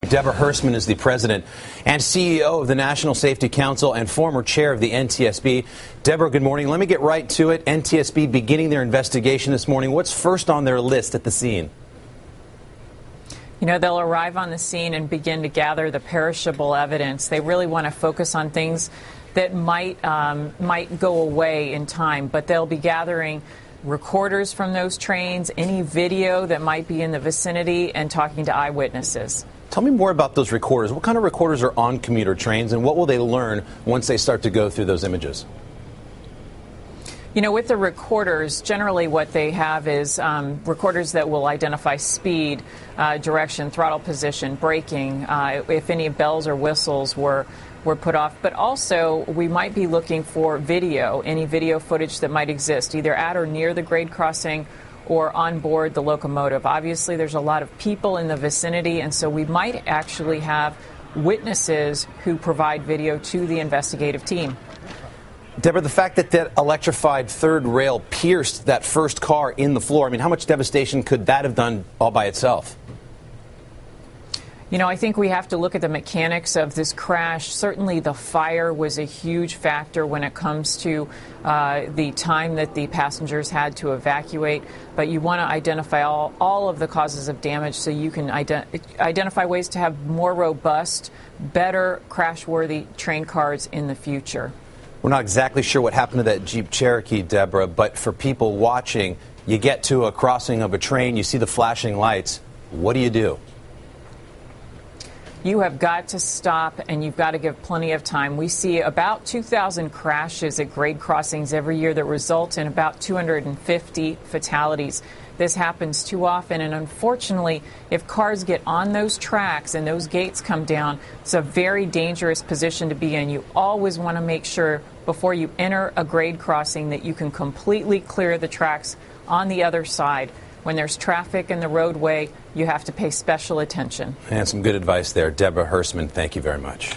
Deborah Hersman is the president and CEO of the National Safety Council and former chair of the NTSB. Deborah, good morning. Let me get right to it. NTSB beginning their investigation this morning. What's first on their list at the scene? You know, they'll arrive on the scene and begin to gather the perishable evidence. They really want to focus on things that might go away in time, but they'll be gathering recorders from those trains, any video that might be in the vicinity, and talking to eyewitnesses. Tell me more about those recorders. What kind of recorders are on commuter trains, and what will they learn once they start to go through those images? You know, with the recorders, generally what they have is recorders that will identify speed, direction, throttle position, braking, if any bells or whistles were put off. But also, we might be looking for video, any video footage that might exist, either at or near the grade crossing or on board the locomotive. Obviously, there's a lot of people in the vicinity, and so we might actually have witnesses who provide video to the investigative team. Deborah, the fact that that electrified third rail pierced that first car in the floor, I mean, how much devastation could that have done all by itself? You know, I think we have to look at the mechanics of this crash. Certainly the fire was a huge factor when it comes to the time that the passengers had to evacuate. But you want to identify all of the causes of damage so you can identify ways to have more robust, better crash-worthy train cars in the future. We're not exactly sure what happened to that Jeep Cherokee, Deborah, but for people watching, you get to a crossing of a train, you see the flashing lights. What do you do? You have got to stop, and you've got to give plenty of time. We see about 2,000 crashes at grade crossings every year that result in about 250 fatalities. This happens too often, and unfortunately, if cars get on those tracks and those gates come down, it's a very dangerous position to be in. You always want to make sure before you enter a grade crossing that you can completely clear the tracks on the other side. When there's traffic in the roadway, you have to pay special attention. And some good advice there. Deborah Hersman, thank you very much.